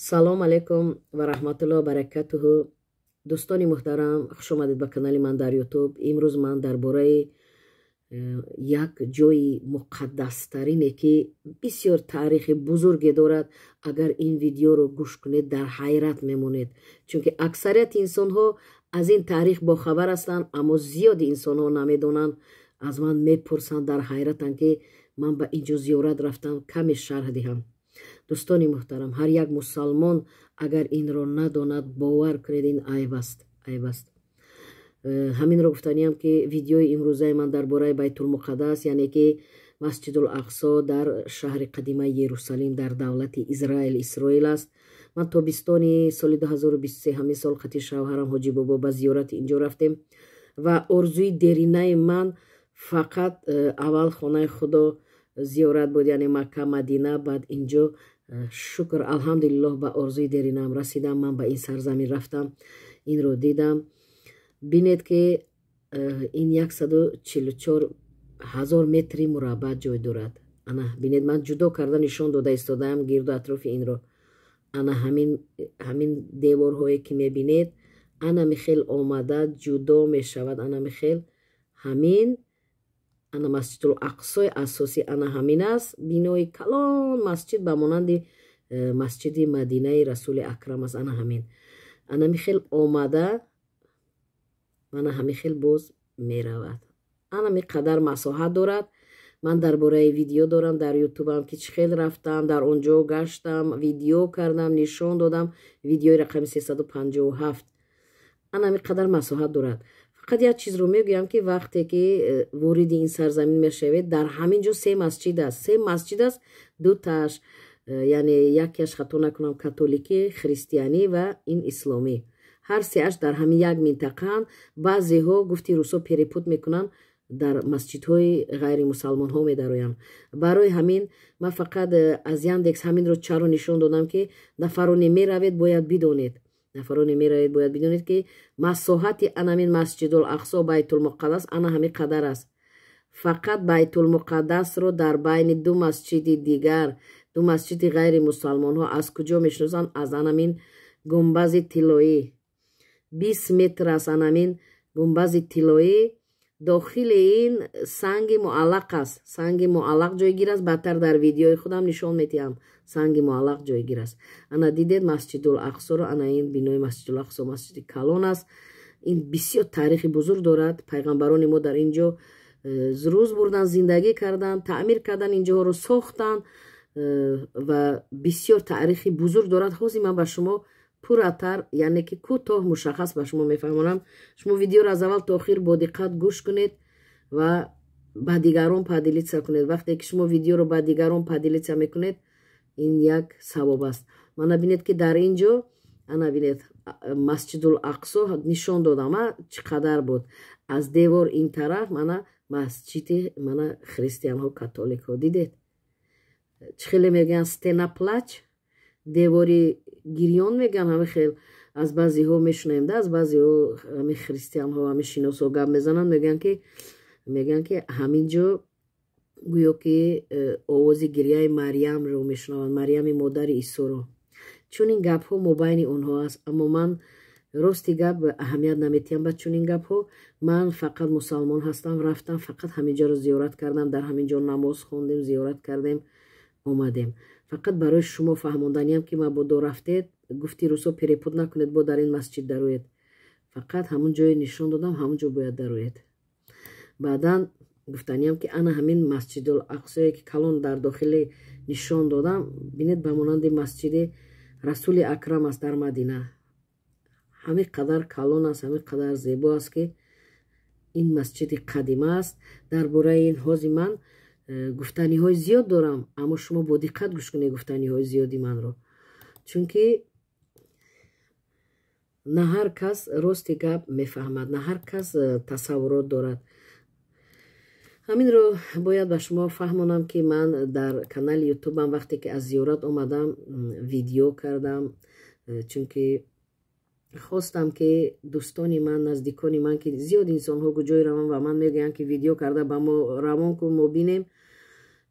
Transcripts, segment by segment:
салом алейкум ва раҳматуллоҳи ва баракатуҳу. дӯстони муҳтарам, хуш омадед ба канали ман дар ютуб. имрӯз ман дар бораи як ҷои муқаддастарине ки бисёр таърихи бузурге дорад, агар ин видеоро гӯш кунед дар ҳайрат мемонед, чунки аксарияти инсонҳо аз ин таърих бохабар ҳастанд, аммо зиёди инсонҳо намедонанд. аз ман мепурсанд, дар ҳайратанд ки ман ба ин ҷо зиёрат рафтам, каме шарҳ диҳам. дӯстони муҳтарам, ҳар як мусалмон агар инро надонад, бовар кунед, ин айб аст, айб аст. ҳаминро гуфтаниам ки видеои имрӯзаи ман дар бораи байтулмуқаддас, яъне ки масҷидул ақсо дар шаҳри қадимаи Ерусалим дар давлати Исроил аст. ман тобистони соли 2023 ҳамин сол хати шавҳарам ҳоҷи бобо ба зиёрати инҷо рафтем ва орзуи деринаи ман фақат аввал хонаи худо зиёрат буд, яъне Макка, Мадина, баъд инҷо. шукр, алҳамдулиллоҳ, ба орзуи деринам расидам. ман ба ин сарзамин рафтам, инро дидам. бинед ки ин 144 000 метри мураббаъ ҷой дорад. ана бинед, ман ҷудо карда нишон дода истодаам гирду атрофи инро. ана ҳамин деворҳое ки мебинед, ана михел омада ҷудо мешавад. ана михел ҳамин ана масҷидул ақсои асосӣ ана ҳамин аст. бинои калон масҷид ба монанди масҷиди Мадинаи Расули Акрам аст. ана ҳамин ана михел омада, ана ҳамихел боз меравад. ана миқадар масоҳат дорад. ман дар бораи видео дорам дар ютубам ки чӣ хел рафтам, дар он ҷо гаштам, видео кардам, нишон додам. видеои рақами 357. ана миқадар масоҳат дорад. фақат як чизро мегӯям ки вақте ки вориди ин сарзамин мешавед, дар ҳамин ҷо се масҷид аст. се масҷид аст, дуташ, яъне якеаш хато накунам католикӣ, христианӣ ва ин исломӣ. ҳар сеаш дар ҳамин як минтақаанд. баъзеҳо гуфти рӯсо перепут мекунанд, дар масҷидҳои ғайри мусалмонҳо медароянд. барои ҳамин ман фақат аз яндекс ҳаминро чаро нишон додам ки нафароне меравед бояд бидонед, нафароне меравед бояд бидонед ки масоҳати анамин масҷидул ақсо, байтулмуқаддас ана ҳамин қадар аст. фақат байтулмуқаддасро дар байни ду масҷиди дигар, ду масҷиди ғайри мусалмонҳо аз куҷо мешиносанд? аз анамин гумбази тиллоӣ. 20 метр аст анамин гумбази тиллоӣ. дохили ин санги муаллақ аст. санги муаллақ ҷойгир аст. баъдтар дар видеои худам нишон метиҳам. санги муаллақ ҷойгир аст. ана дидед масҷидул ақсоро. ана ин бинои масҷидул ақсо масҷиди калон аст. ин бисёр таърихи бузург дорад. пайғамбарони мо дар ин ҷо рӯз бурдан, зиндагӣ кардан, таъмир кардан, ин ҷоҳоро сохтанд ва бисёр таърихи бузург дорад. ҳозир ман ба шумо пурратар, яъне ки кӯтоҳ мушаххас ба шумо мефаҳмонам. шумо видеоро аз аввал то охир бо диққат гӯш кунед ва ба дигарон падилитсия кунед. вақте ки шумо видеоро ба дигарон падилитсия мекунед, ин як савоб аст. мана бинед ки дар ин ҷо, ана бинед масҷидул ақсо нишон додам чӣ қадар буд. аз девор ин тараф мана масҷиди мана христианҳо, католикҳо дидед чӣ хеле мегӯянд стена плач, девори гирён мегӯянд. ҳама хел аз баъзеҳо мешунавем, аз баъзеҳо ҳами христианҳо, ҳами шиносо гап мезананд, мегӯянд ки ҳамин ҷо гӯё ки овози гирьяи Марьямро мешунаванд, Марьями модари Исоро. чунин гапҳо мобайни онҳо аст. аммо ман рости гап аҳамият наметиҳам ба чунин гапҳо. ман фақат мусалмон ҳастам, рафтам, фақат ҳамин ҷоро зиёрат кардам, дар ҳамин ҷо намоз хондем, зиёрат кардем, омадем. фақат барои шумо фаҳмонданиам ки мабодо рафтед, гуфти рӯсо перепут накунед, бо дар ин масҷид дароед. фақат ҳамун ҷое нишон додам, ҳамун ҷо бояд дароед. баъдан гуфтаниам ки ана ҳамин масҷидул ақсое ки калон дар дохиле нишон додам, бинед ба монанди масҷиди Расули Акрам аст дар Мадина. ҳамин қадар калон аст, ҳамин қадар зебо аст ки ин масҷиди қадима аст. дар бораи ин ҳозир ман гуфтаниҳои зиёд дорам, аммо шумо бо диққат гӯш кунед гуфтаниҳои зиёди манро, чунки на ҳар кас рости гап мефаҳмад, на ҳар кас тасаввурот дорад. ҳаминро бояд ба шумо фаҳмонам ки ман дар канали ютубам вақте ки аз зиёрат омадам видео кардам, чунки хостам ки дӯстони ман, наздикони ман ки зиёд инсонҳо куҷое раванд ва ман мегӯянд ки видео карда ба мо равон кун, мо бинем.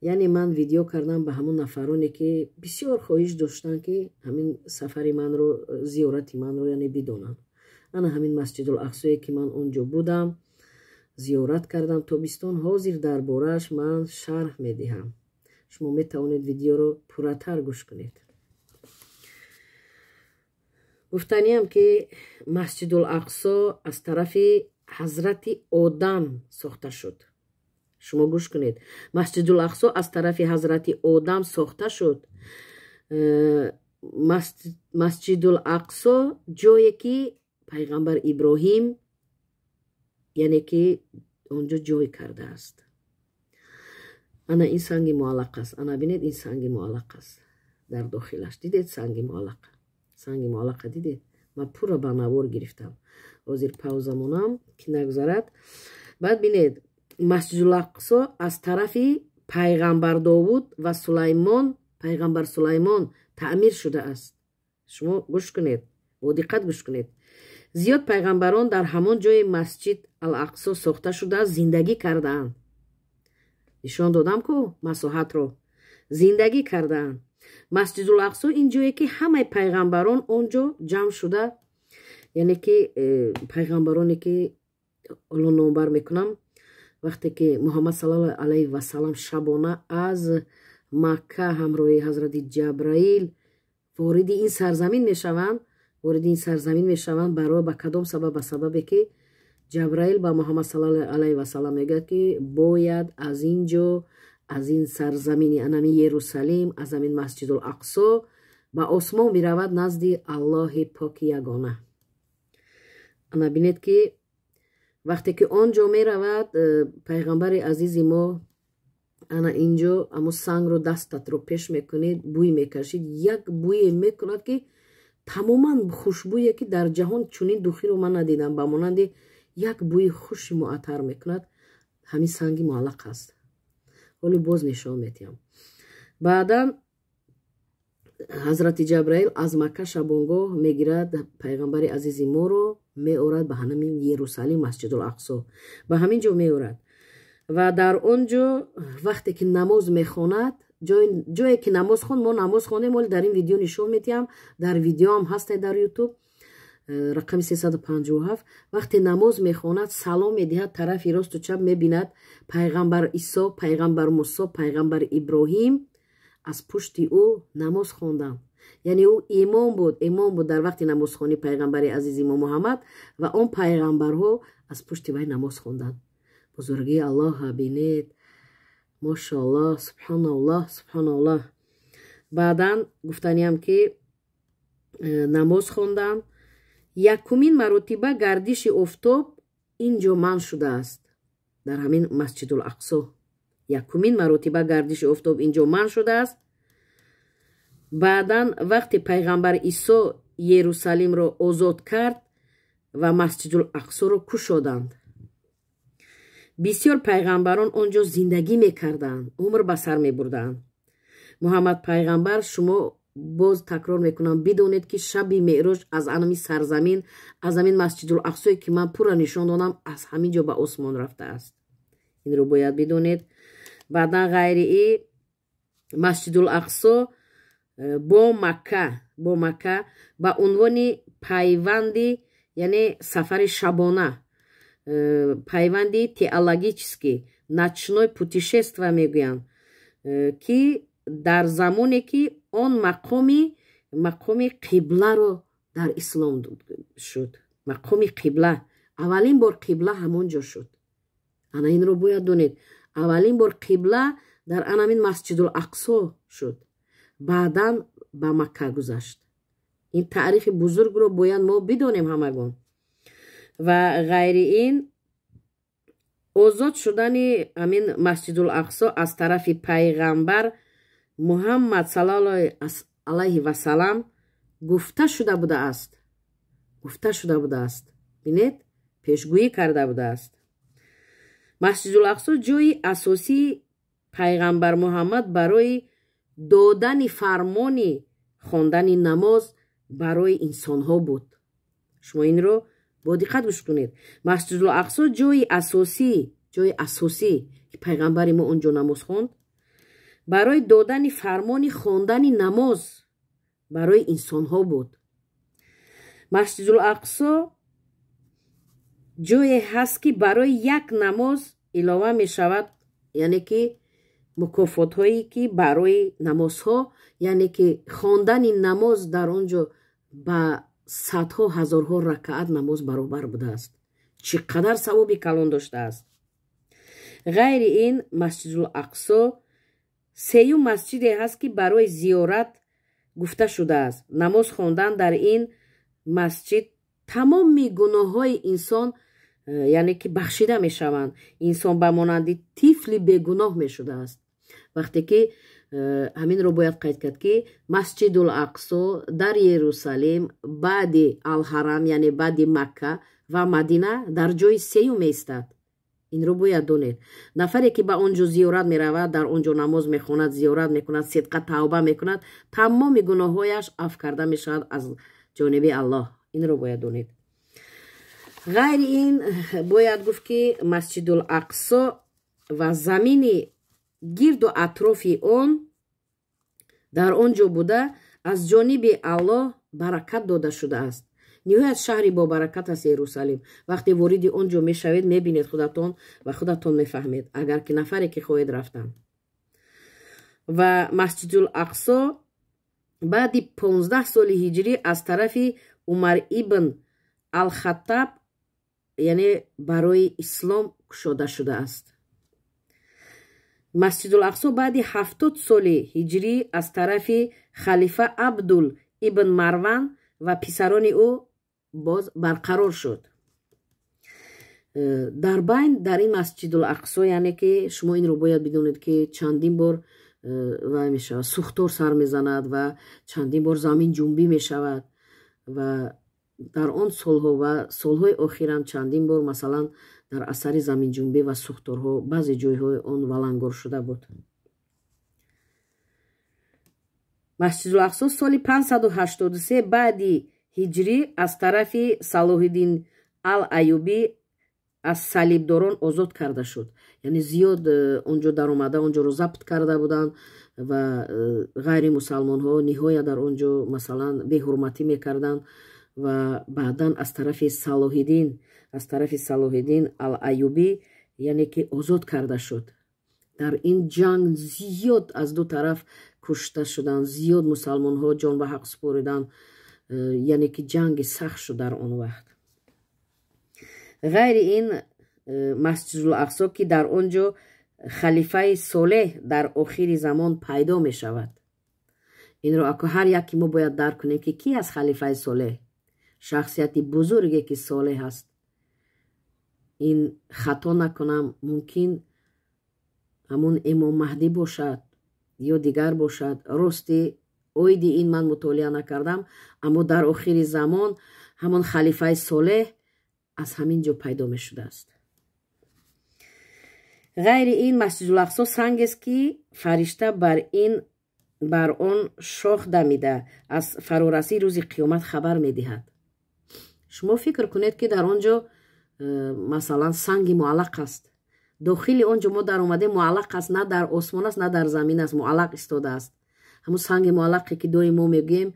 یعنی من ویدیو کردم به همون نفرانی که بسیار خواهش داشتن که همین سفر من رو زیارت من رو یعنی بدونن. انا همین مسجد الاقصی که من اونجا بودم زیارت کردم تابستان حاضر درباره‌اش من شرح میدهم. شما میتونید ویدیو رو پورتر گوش کنید. گفتنیم که مسجد الاقصی از طرف حضرت آدم ساخته شد. شما گوش کنید. مسجد الاقصی از طرف حضرت آدم ساخته شد. مسجد الاقصی جایی که پیغمبر ابراهیم یعنی که اونجا جای کرده است. انا این سنگ معلق است. انا بینید این سنگ معلق است در داخلش. دیدید سنگ معلق؟ سنگ معلق دیدید؟ من پورا به نوار گرفتم. حاضر پاوزمونم که نگذارد. بعد بینید مسجد الاقصی از طرف پیغمبر داوود و سلیمان، پیغمبر سلیمان تعمیر شده است. شما گوش کنید و دقت گوش کنید. زیاد پیغمبران در همان جای مسجد الاقصی ساخته شده زندگی کردند. نشان دادم که مساحت رو زندگی کردند. مسجد الاقصی این جایی که همه پیغمبران اونجا جمع شده، یعنی که پیغمبرانی که الان نامبر میکنم وقتی که محمد صلی الله علیه و سلام شبانه از مکه همراه حضرت جبرائیل وارد این سرزمین میشوند، برای به کدام سبب؟ به سببی که جبرائیل با محمد صلی الله علیه و سلام میگه که باید از اینجا، از این سرزمین انمی یروشلیم، از همین مسجد الاقصی به آسمان میرود نزد الله پاک یگانه. انا بینید که وقتی که آنجا میرود پیغمبر عزیز ما، انا اینجا اما سنگ رو دستت رو پیش میکنید، بوی میکشید، یک بوی میکند که تماما خوشبویی که در جهان چنین دوخی رو من ندیدم، به مانند یک بوی خوش معطر میکند. همین سنگ معلق است. ولی باز نشان میتیم. بعدا حضرت جبرائیل از مکه شبانگاه میگیرد پیغمبر عزیز ما رو میورد به همین یروشلیم مسجد الاقصی، به همین جا میورد و در اونجا وقتی که نماز میخواند، جایی که نماز خوند، ما نماز خوندیم ولی در این ویدیو نشون میتیم، در ویدیو هم هست در یوتیوب رقم 357. وقتی نماز میخواند سلام میدهد، طرف راست و چپ میبیند پیغمبر عیسی، پیغمبر موسی، پیغمبر ابراهیم از پشت او نماز خواندن. یعنی او امام بود در وقت نماز خوانی پیغمبر عزیز ما محمد و اون پیغمبرها از پشت وی نماز خواندن. بزرگی الله بینید، ماشاءالله، سبحان الله، سبحان الله. بعدا گفتنیم که نماز خواندن. یکمین مرتبه گردش آفتاب اینجا من شده است در همین مسجد الاقصی. یکمین مرتبه گردش آفتاب اینجا من شده است. بعدا وقتی پیغمبر عیسی یروشلیم را آزاد کرد و مسجد الاقصی را کشادند، بسیار پیغمبران اونجا زندگی میکردند، عمر به سر میبردند. محمد پیغمبر، شما باز تکرار میکنم بدونید که شب معراج از همین سرزمین، از همین مسجد الاقصی که من پورا نشان دادم، از همین جا به آسمان رفته است. این رو باید بدونید. بعدا غیر مسجد الاقصی با مکه با عنوان پیوندی، یعنی سفر شبانه، پیوندی теологический ночной путешествие میگویند که در زمانی که آن مقام قبله رو در اسلام شد. مقام قبله، اولین بار قبله همونجا شد. انا این رو باید دونید. اولین بار قبله در همین مسجد الاقصی شد، بعدا به مکه گذشت. این تاریخ بزرگ رو باید ما بدونیم همگان. و غیر این آزاد شدن همین مسجد الاقصی از طرف پیغمبر محمد صلی الله علیه و سلام گفته شده بوده است. بینید، پیشگویی کرده بوده است. مسجد الاقصی جای اساسی پیغمبر محمد برای دادن فرمانی خواندن نماز برای انسان ها بود. شما این رو با دقت گوش کنید. مسجد الاقصی جای اساسی که پیغمبر ما اونجا نماز خواند барои додани фармони хондани намоз барои инсонҳо буд. Масҷидулақсо ҷое ҳаст ки барои як намоз илова мешавад, яъне ки мукофотҳое ки барои намозҳо, яъне ки хондани намоз дар он ҷо ба садҳо ҳазорҳо ракаат намоз баробар будааст. чӣ қадар савоби калон доштааст. ғайри ин масҷидулақсо сеюм масҷиде ҳаст ки барои зиёрат гуфта шудааст. намоз хондан дар ин масҷид тамоми гуноҳҳои инсон яъне ки бахшида мешаванд. инсон ба монанди тифли бегуноҳ мешудааст. вақте ки ҳаминро бояд қайд кард ки масҷидулақсо дар ерусалим баъди алҳарам, яъне баъди макка ва мадина дар ҷои сеюм меистад. инро бояд донед. нафаре ки ба он ҷо зиёрат меравад, дар он ҷо намоз мехонад, зиёрат мекунад, сидқа тавба мекунад, тамоми гуноҳҳояш аф карда мешавад аз ҷониби аллоҳ. инро бояд донед. ғайри ин бояд гуфт ки масҷидулақсо ва замини гирду атрофи он дар он ҷо буда аз ҷониби аллоҳ баракат дода шудааст. ниҳоят шаҳри бобаракат аст ерусалим. вақте вориди он ҷо мешавед, мебинед худатон ва худатон мефаҳмед, агар ки нафаре ки хоҳед рафтан. ва масҷидулақсо баъди 15 соли ҳиҷрӣ аз тарафи умар ибн алхаттаб, яъне барои ислом кушода шудааст. масҷидулақсо баъди 70 соли ҳиҷрӣ аз тарафи халифа абдул ибн марван ва писарони ӯ боз барқарор шуд. дар байн дар ин масҷидулақсо, яъне ки шумо инро бояд бидонед ки чандин бор вай мешавад, сӯхтор сар мезанад ва чандин бор замин ҷунбӣ мешавад ва дар он солҳо ва солҳои охирам чандин бор масалан дар асари заминҷунбӣ ва сӯхторҳо баъзе ҷойҳои он валангор шуда буд. масҷидулақсо соли 583 баъди ҳиҷрӣ аз тарафи салоҳиддин ал-айюбӣ аз салибдорон озод карда шуд. яъне зиёд он ҷо даромада он ҷоро забт карда буданд ва ғайри мусалмонҳо ниҳоят дар он ҷо масалан беҳурматӣ мекарданд ва баъдан аз тарафи салоҳиддин ал-айюбӣ яъне ки озод карда шуд. дар ин ҷанг зиёд аз ду тараф кушта шуданд, зиёд мусалмонҳо ҷон ба ҳақ супориданд, яъне ки ҷанги сахт шуд дар он вақт. ғайри ин масҷидулақсо ки дар он ҷо халифаи солеҳ дар охири замон пайдо мешавад. инро ако ҳар яки мо бояд дарк кунем ки ки аст халифаи солеҳ. шахсияти бузурге ки солеҳ аст. ин хато накунам мумкин ҳамун имом маҳдӣ бошад ё дигар бошад. рости оиди ин ман мутолиа накардам, аммо дар охири замон ҳамон халифаи солеҳ аз ҳамин ҷо пайдо мешудааст. ғайри ин масҷидулақсо сангест ки фаришта бар он шох дамида аз фарорасии рӯзи қиёмат хабар медиҳад. шумо фикр кунед ки дар он ҷо масалан санги муаллақ аст. дохили он ҷо мо дар омадем муаллақ аст, на дар осмон аст, на дар замин аст, муаллақ истодааст. ҳамун санги муаллақе ки доим мо мегӯем,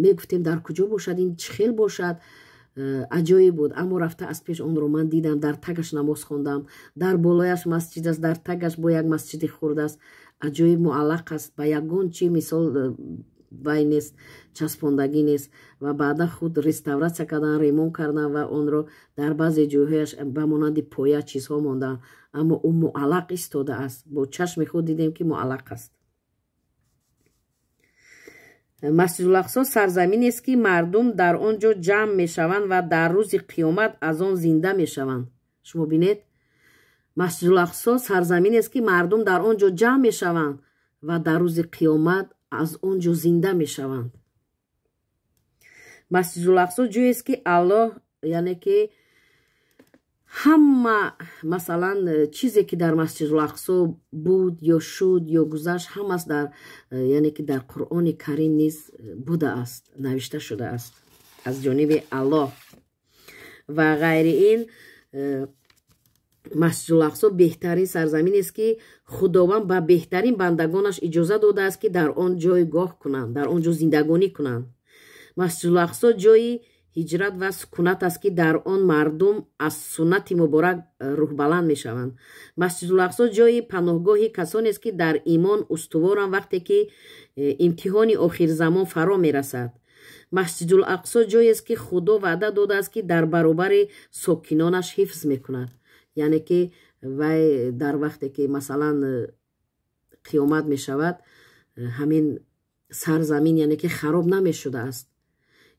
мегуфтем дар куҷо бошад, ин чӣ хел бошад. аҷоиб буд. аммо рафта аз пеш онро ман дидам, дар тагаш намоз хондам. дар болояш масҷид аст, дар тагаш бо як масҷиди хурд аст. аҷоиб муаллақ аст, ба ягон чӣ мисол вай нест, часпондагӣ нест ва баъдан худ реставратсия кардан, ремонт кардан ва онро дар баъзе ҷойҳояш ба монанди поя чизҳо мондан, аммо ӯ муаллақ истода аст. бо чашми худ дидем ки муаллақ аст. масҷидулақсо сарзаминест ки мардум дар он ҷо ҷамъ мешаванд ва дар рӯзи қиёмат аз он зинда мешаванд. шумо бинед, масҷидулақсо сарзаминест ки мардум дар он ҷо ҷамъ мешаванд ва дар рӯзи қиёмат аз он ҷо зинда мешаванд. масҷидулақсо ҷоест ки аллоҳ, яъне ки ҳама масалан чизе ки дар масҷидулақсо буд ё шуд ё гузашт, ҳамааш дар яъне ки дар қуръони карим низ будааст, навишта шудааст аз ҷониби аллоҳ. ва ғайри ин масҷидул ақсо беҳтарин сарзамин аст ки худованд ба беҳтарин бандагонаш иҷоза додааст ки дар он ҷойгоҳ кунанд, дар он ҷо зиндагонӣ кунанд. масҷидул ақсо ҷойи ҳиҷрат ва сукунат аст ки дар он мардум аз суннати муборак рӯҳбаланд мешаванд. масҷидул ақсо ҷойи паноҳгоҳи касоне аст ки дар имон устуворанд вақте ки имтиҳони охирзамон фаро мерасад. масҷидул ақсо ҷое аст ки худо ваъда додааст ки дар баробари сокинонаш ҳифз мекунад. яъне ки вай дар вақте ки масалан қиёмат мешавад, ҳамин сарзамин яъне ки хароб намешудааст.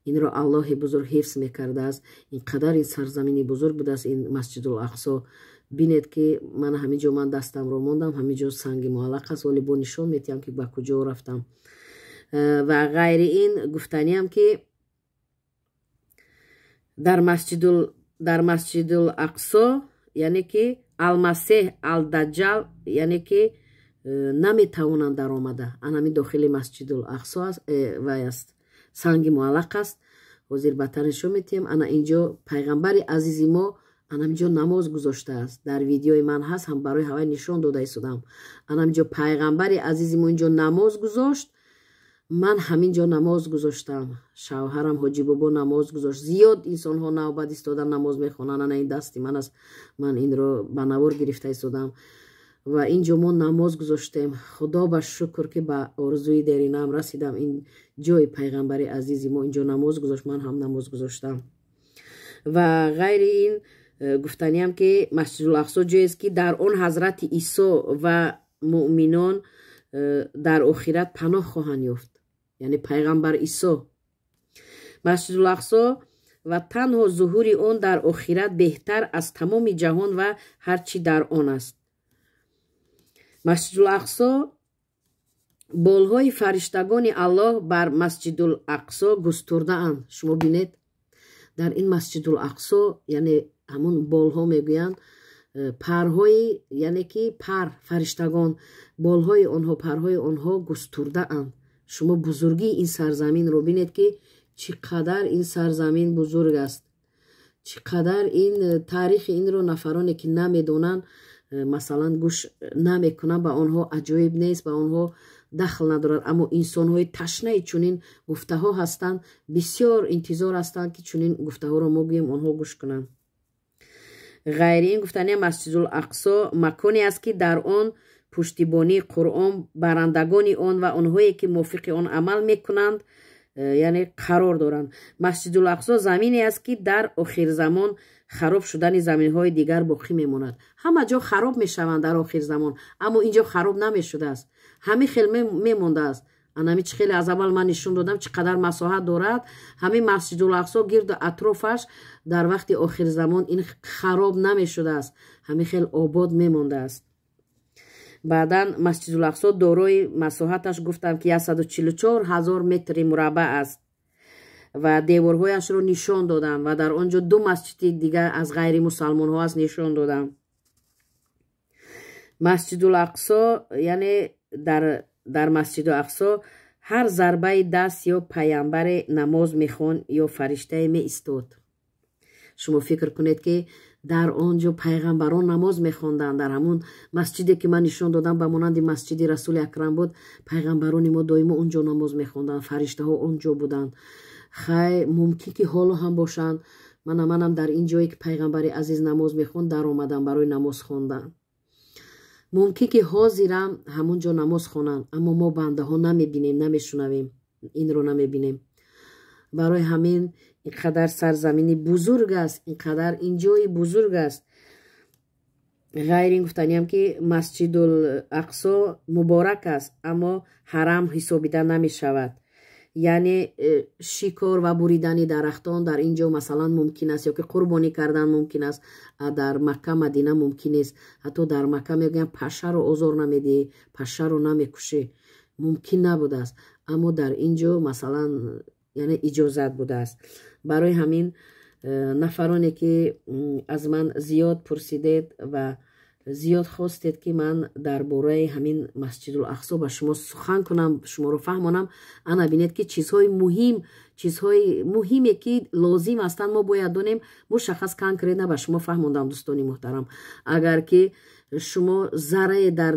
инро аллоҳи бузург ҳифз мекардааст. ин қадар ин сарзамини бузург будааст ин масҷидул ақсо. бинед ки ман ҳамин ҷо ман дастамро мондам, ҳамин ҷо санги муаллақ аст, вале бо нишон метиҳам ки ба куҷо рафтам. ва ғайри ин гуфтаниам ки дар масҷидул ақсо яъне ки алмасеҳ алдаҷҷал яъне ки наметавонанд даромада. анами дохили масҷидул ақсо вай аст, санги муаллақ аст. ҳозир баттар нишон метиҳем. ана инҷо пайғамбари азизи мо анамҷо намоз гузоштааст. дар видеои ман ҳаст, ҳам барои ҳавай нишон дода истодам. анамҷо пайғамбари азизи мо инҷо намоз гузошт, ман ҳаминҷо намоз гузоштам, шавҳарам ҳоҷи бобо намоз гузошт. зиёд инсонҳо навбат истода намоз мехонанд. ана ин дасти ман аст, ман инро ба навор гирифта истодам ва инҷо мо намоз гузоштем. худо ба шукр ки ба орзуи деринам расидам. ин ҷои пайғамбари азизи мо инҷо намоз гузошт, ман ҳам намоз гузоштам. ва ғайри ин гуфтаниам ки масҷидул ақсо ҷоест ки дар он ҳазрати исо ва муъминон дар охират паноҳ хоҳанд ёфт, яъне пайғамбар исо. масҷидул ақсо ва танҳо зуҳури он дар охират беҳтар аз тамоми ҷаҳон ва ҳар чӣ дар он аст. масҷидул ақсо болҳои фариштагони аллоҳ бар масҷидул ақсо густурдаанд. шумо бинед, дар ин масҷидул ақсо яъне ҳамун болҳо мегӯянд парҳои яъне ки пар фариштагон, болҳои онҳо, парҳои онҳо густурдаанд. шумо бузургии ин сарзаминро бинед ки чӣ қадар ин сарзамин бузург аст, чӣ қадар ин таърихи инро нафароне ки намедонанд масалан гӯш намекунанд, ба онҳо аҷоиб нест, ба онҳо дахл надорад. аммо инсонҳои ташнаи чунин гуфтаҳо ҳастанд, бисёр интизор ҳастанд ки чунин гуфтаҳоро мо гӯем онҳо гӯш кунанд. ғайри ин гуфтани масҷидул ақсо маконе аст ки дар он пуштибонии қуръон, барандагони он ва онҳое ки мувофиқи он амал мекунанд яъне қарор доранд. масҷидул ақсо замине аст ки дар охирзамон хароб шудани заминҳои дигар боқӣ мемонад. ҳама ҷо хароб мешаванд дар охирзамон, аммо инҷо хароб намешудааст, ҳамин хел мемондааст. анами чӣ хеле аз аввал ман нишон додам чӣ қадар масоҳат дорад. ҳамин масҷидул ақсо гирду атрофаш дар вақти охирзамон ин хароб намешудааст, ҳамин хел обод мемондааст. баъдан масҷидул ақсо дорои масоҳаташ гуфтам ки 144 000 метри мураббаъ аст ва деворҳояшро нишон додам ва дар он ҷо 2 масҷиди дигар аз ғайри мусалмонҳо аст нишон додам. масҷидул ақсо яъне дар масҷидул ақсо ҳар зарбаи даст ё паямбаре намоз мехонд ё фариштае меистод. шумо фикр кунед ки дар он ҷо пайғамбарон намоз мехонданд. дар ҳамун масҷиде ки ман нишон додам ба монанди масҷиди расули акрам буд, пайғамбарони мо доимо он ҷо намоз мехонданд, фариштаҳо он ҷо буданд. хай мумкин ки ҳоло ҳам бошанд. манам дар ин ҷое ки пайғамбари азиз намоз мехонд дар омадам барои намоз хондан. мумкин ки ҳозирам ҳамун ҷо намоз хонанд, аммо мо бандаҳо намебинем, намешунавем, инро намебинем. барои ҳамин ин қадар сарзамини бузург аст, ин қадар ин ҷои бузург аст. ғайри ин гуфтаниам ки масҷидул ақсо муборак аст, аммо ҳарам ҳисобида намешавад. яъне шикор ва буридани дарахтон дар ин ҷо масалан мумкин аст, ё ки қурбонӣ кардан мумкин аст. дар Макка Мадина мумкин нест. ҳатто дар Макка мегӯянд пашаро озор намедиҳӣ, пашаро намекушӣ, мумкин набудааст. аммо дар ин ҷо масалан яъне иҷозат будааст. барои ҳамин нафароне ки аз ман зиёд пурсидед ва زیاد خواستید که من درباره همین مسجد الاقصی با شما سخن کنم، شما رو فهمانم. انا بینید که چیزهای مهمی که لازم هستند ما باید دونیم مشخص کنکریت با شما فهموندم. دوستانی محترم، اگر که شما ذره در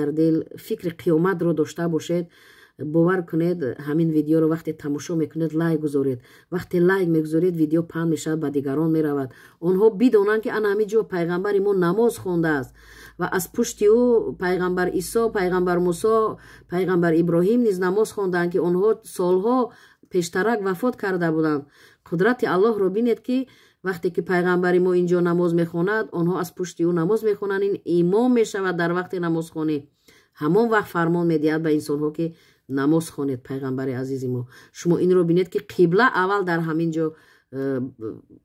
دل فکر قیامت رو داشته باشید، باور کنید همین ویدیو رو وقتی تماشا میکنید لایک گذارید. وقتی لایک میگذارید ویدیو پخش میشه به دیگران میرود. آنها بدونن که انا همینجا پیغمبر ما نماز خونده است و از پشت او پیغمبر عیسی، پیغمبر موسی، پیغمبر ابراهیم نیز نماز خواندند که آنها سالها پیشترک وفات کرده بودند. قدرت الله رو بینید که وقتی که پیغمبر ما اینجا نماز میخواند، آنها از پشت او نماز میخوانند. این امام میشود در وقت نماز خوانی. همون وقت فرمان میدهد به انسان ها که نماز خوانید. پیغمبر عزیز ما، شما این رو بینید که قبله اول در همین جا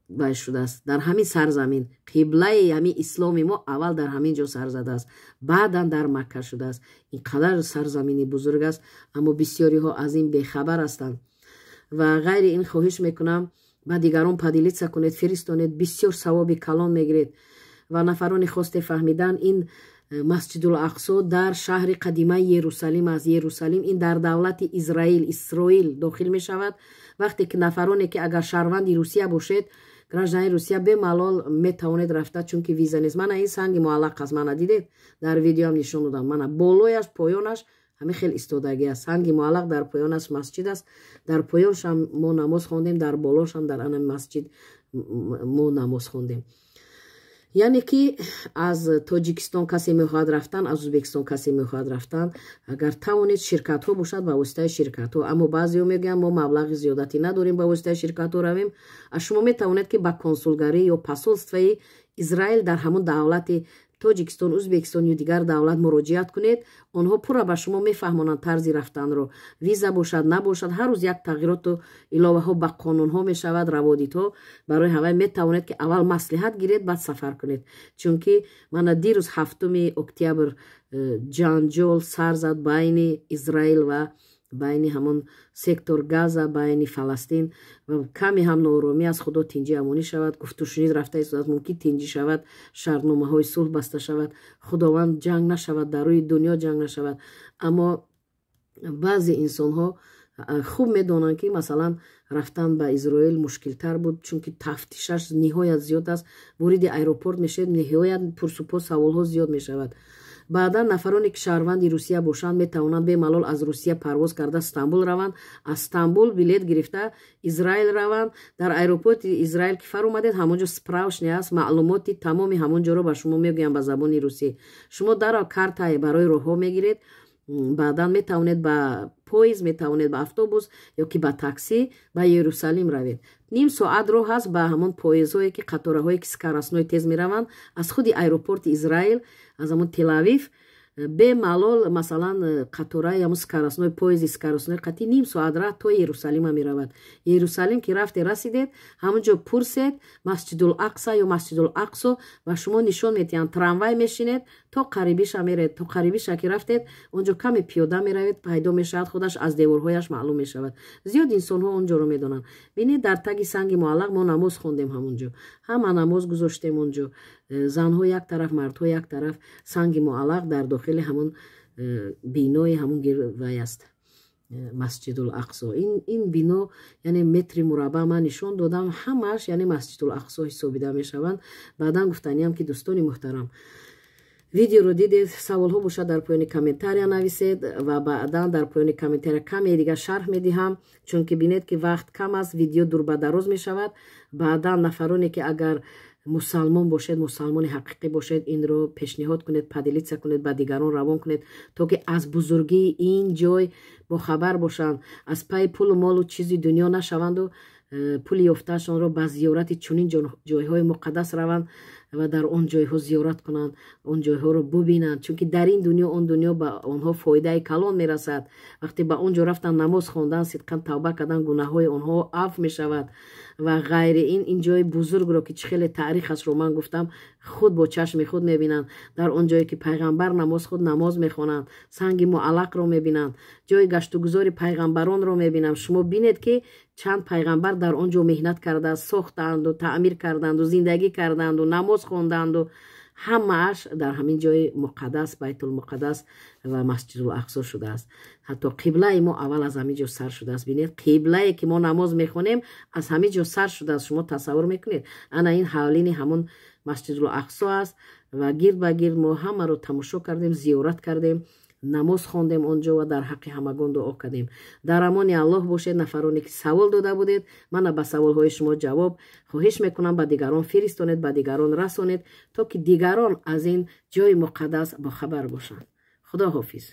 باید شده است، در همین سرزمین. قبله همین اسلام ما اول در همین جا سر زده است، بعدا در مکه شده است. این قدر سرزمینی بزرگ است، اما بسیاری ها از این بیخبر هستند. و غیر این خواهش میکنم با دیگران پدیلیت کنید، فرستانید، بسیار ثواب کلان میگیرید. و نفران خواست فهمیدن این مسجد الاقصی در شهر قدیمه یروشلیم است. یروشلیم این در دولت اسرائیل داخل می شود. وقتی که نفرانی که اگر شهروند روسیه باشید، گراجنای روسیه به ملال می توانید رفته، چون که ویزا نیست. من این سنگ معلق است، من دیدید در ویدیو هم نشون دادم. من بالایش پایانش همه خیلی استادگی است. سنگ معلق در پایانش مسجد است. در پایانش هم ما نماز خواندیم، در بالاش هم در آن مسجد ما نماز خواندیم. یعنی که از تاجیکستان کسی میخواد رفتن، از ازبکستان کسی میخواد رفتن، اگر توانید شرکت ها باشد با واسطه شرکت ها. اما بعضی ها میگن ما مبلغ زیادتی نداریم با واسطه شرکت ها رویم. شما میتوانید که با کنسولگری یا پاسولستوی اسرائیل در همون دولت تاجیکستان، ازبکستان یا دیگر دولت مراجعت کنید. آنها پورا به شما میفهمونند طرز رفتن رو. ویزا باشد نباشد، هر روز یک تغییرات و علاوه ها به قانون ها می شود، روابط ها. برای همه می توانید که اول مصلحت گیرید بعد سفر کنید. چون که من دیروز 7 اکتبر جنجال سر زد بین اسرائیل و بین همون سکتور غزه، بین فلسطین، و کمی هم نارامی از خدا تنجی امانی شود. گفت شنید رفته است ممکن تنجی شود، شرطنامه های صلح بسته شود، خداوند جنگ نشود، در روی دنیا جنگ نشود. اما بعضی انسان ها خوب میدونن که مثلا رفتن به اسرائیل مشکل تر بود، چون که تفتیشش نهایت زیاد است. وارد ایروپورت میشه، نهایت پرسپو سوال ها زیاد میشود. بعدا نفرانی که شهروند روسیه باشند میتوانند به ملال از روسیه پرواز کرده استانبول روند، از استانبول بلیط گرفته اسرائیل روند. در ایروپورت اسرائیل که فر اومدید همونجا سپراوشنی است، معلوماتی تمامی همونجا رو به شما میگویم به زبان روسی. شما در کارت برای راه میگیرید. بعدا میتوانید با پویز، میتوانید با اتوبوس یا که با تاکسی به یروشلیم روید. نیم ساعت راه هست با همون پویزهایی که قطاره هایی که سکاراسنوی تیز میروند از خود ایروپورت اسرائیل، از همون تل‌آویو به ملال مثلا قطاره یا سکاراسنوی پویز سکاراسنوی قطعی نیم ساعت راه تا یروشلیم می رود. یروشلیم که رفته رسیدید همونجا پرسید مسجد الاقصی یا مسجد الاقصی و شما نشون میتین. تراموای میشینید تا قریبیش میرید، تا قریبیش که رفتید اونجا کمی پیاده میروید، پیدا میشود خودش از دیوارهایش معلوم میشود. زیاد انسان ها اونجا رو میدونن. ببینید در تگ سنگ معلق ما نماز خوندیم همونجا، همه نماز گذاشتیم اونجا. زنها یک طرف، مردها یک طرف. سنگ معلق در داخل همون بینای همون گروه است مسجد الاقصی. این بنا یعنی متر مربع من نشون دادم، همش یعنی مسجد الاقصی حسابیده میشوند. بعدا گفتنیم که دوستان محترم ویدیو رو دیدید، سوال ها باشه در پایین کامنتاری نویسید و بعدا در پایین کامنتاری کمی دیگه شرح میدهم، چون که بینید که وقت کم است، ویدیو دور به دراز می شود. بعدا نفرانی که اگر مسلمان باشید، مسلمان حقیقی باشید، این رو پیشنهاد کنید، پدیلیت کنید، با دیگران روان کنید تا که از بزرگی این جای با خبر باشند، از پای پول و مال و چیزی دنیا نشوند و پول یافتهشان را به زیارت چنین جایهای مقدس روند و در اون جایها زیارت کنند، اون جایها رو ببینند. چون که در این دنیا اون دنیا به آنها فایده کلان میرسد. وقتی به اونجا رفتن نماز خواندن، صدقاً توبه کردن، گناههای آنها عفو میشود و غیر این جای بزرگ رو که خیلی تاریخش رو من گفتم خود با چشم خود میبینند. در اون جایی که پیغمبر نماز خود نماز میخوانند، سنگ معلق رو میبینند، جای گشت و گذار پیغمبران رو میبینند. شما بینید که چند پیغمبر در اونجا مهنت کرده، ساختند و تعمیر کردند و زندگی کردند و نماز خواندند و ҳамааш дар ҳамин ҷои муқаддас байтулмуқаддас ва масҷидулақсо шудааст. ҳатто қиблаи мо аввал аз ҳамин ҷо сар шудааст. бинед, қиблае ки мо намоз мехонем аз ҳамин ҷо сар шудааст. шумо тасаввур мекунед, ана ин ҳавлини ҳамон масҷидулақсо аст ва гирд ба гирд мо ҳамаро тамошо кардем, зиёрат кардем, намоз хондем онҷо ва дар ҳаққи ҳамагон дуо кардем. дар амони Аллоҳ бошед. нафароне ки савол дода будед, мана ба саволҳои шумо ҷавоб хоҳиш мекунам ба дигарон фиристонед, ба дигарон расонед, то ки дигарон аз ин ҷои муқаддас бохабар бошанд. худо ҳофиз.